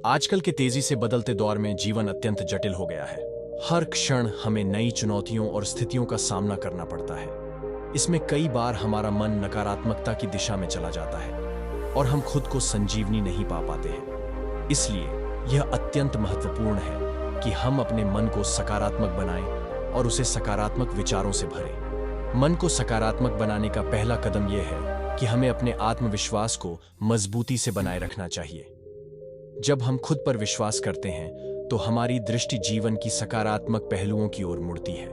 आजकल के तेजी से बदलते दौर में जीवन अत्यंत जटिल हो गया है। हर क्षण हमें नई चुनौतियों और स्थितियों का सामना करना पड़ता है। इसमें कई बार हमारा मन नकारात्मकता की दिशा में चला जाता है और हम खुद को संजीवनी नहीं पा पाते हैं। इसलिए यह अत्यंत महत्वपूर्ण है कि हम अपने मन को सकारात्मक बनाएं और उसे सकारात्मक विचारों से भरें। मन को सकारात्मक बनाने का पहला कदम यह है कि हमें अपने आत्मविश्वास को मजबूती से बनाए रखना चाहिए। जब हम खुद पर विश्वास करते हैं तो हमारी दृष्टि जीवन की सकारात्मक पहलुओं की ओर मुड़ती है।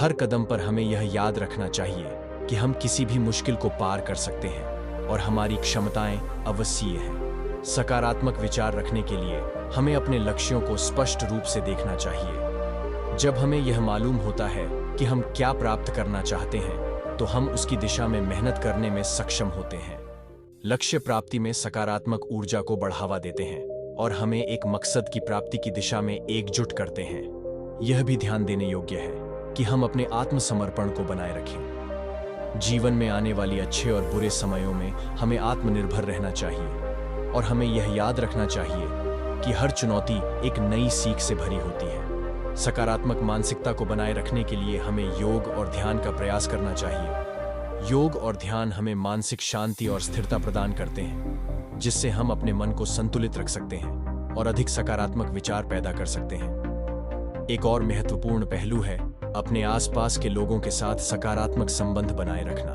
हर कदम पर हमें यह याद रखना चाहिए कि हम किसी भी मुश्किल को पार कर सकते हैं और हमारी क्षमताएं अवश्य हैं। सकारात्मक विचार रखने के लिए हमें अपने लक्ष्यों को स्पष्ट रूप से देखना चाहिए। जब हमें यह मालूम होता है कि हम क्या प्राप्त करना चाहते हैं तो हम उसकी दिशा में मेहनत करने में सक्षम होते हैं। लक्ष्य प्राप्ति में सकारात्मक ऊर्जा को बढ़ावा देते हैं और हमें एक मकसद की प्राप्ति की दिशा में एकजुट करते हैं। यह भी ध्यान देने योग्य है कि हम अपने आत्मसमर्पण को बनाए रखें। जीवन में आने वाली अच्छे और बुरे समयों में हमें आत्मनिर्भर रहना चाहिए और हमें यह याद रखना चाहिए कि हर चुनौती एक नई सीख से भरी होती है। सकारात्मक मानसिकता को बनाए रखने के लिए हमें योग और ध्यान का प्रयास करना चाहिए। योग और ध्यान हमें मानसिक शांति और स्थिरता प्रदान करते हैं, जिससे हम अपने मन को संतुलित रख सकते हैं और अधिक सकारात्मक विचार पैदा कर सकते हैं। एक और महत्वपूर्ण पहलू है अपने आसपास के लोगों के साथ सकारात्मक संबंध बनाए रखना।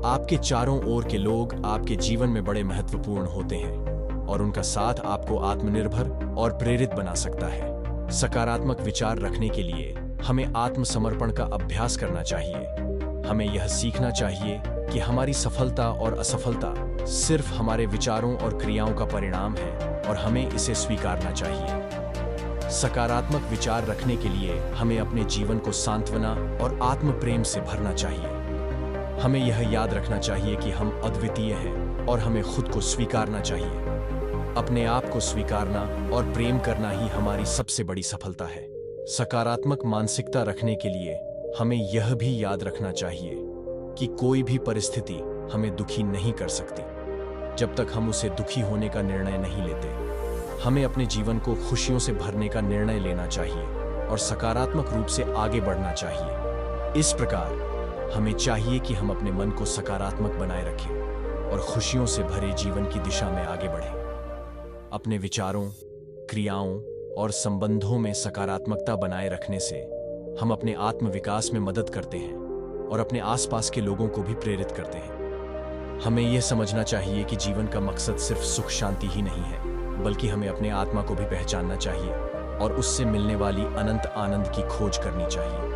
आपके चारों ओर के लोग आपके जीवन में बड़े महत्वपूर्ण होते हैं और उनका साथ आपको आत्मनिर्भर और प्रेरित बना सकता है। सकारात्मक विचार रखने के लिए हमें आत्मसमर्पण का अभ्यास करना चाहिए। हमें यह सीखना चाहिए कि हमारी सफलता और असफलता सिर्फ हमारे विचारों और क्रियाओं का परिणाम है और हमें इसे स्वीकारना चाहिए। सकारात्मक विचार रखने के लिए हमें अपने जीवन को सांत्वना और आत्म प्रेम से भरना चाहिए। हमें यह याद रखना चाहिए कि हम अद्वितीय हैं और हमें खुद को स्वीकारना चाहिए। अपने आप को स्वीकारना और प्रेम करना ही हमारी सबसे बड़ी सफलता है। सकारात्मक मानसिकता रखने के लिए हमें यह भी याद रखना चाहिए कि कोई भी परिस्थिति हमें दुखी नहीं कर सकती जब तक हम उसे दुखी होने का निर्णय नहीं लेते। हमें अपने जीवन को खुशियों से भरने का निर्णय लेना चाहिए और सकारात्मक रूप से आगे बढ़ना चाहिए। इस प्रकार हमें चाहिए कि हम अपने मन को सकारात्मक बनाए रखें और खुशियों से भरे जीवन की दिशा में आगे बढ़ें। अपने विचारों, क्रियाओं और संबंधों में सकारात्मकता बनाए रखने से हम अपने आत्मविकास में मदद करते हैं और अपने आसपास के लोगों को भी प्रेरित करते हैं। हमें यह समझना चाहिए कि जीवन का मकसद सिर्फ सुख शांति ही नहीं है, बल्कि हमें अपने आत्मा को भी पहचानना चाहिए और उससे मिलने वाली अनंत आनंद की खोज करनी चाहिए।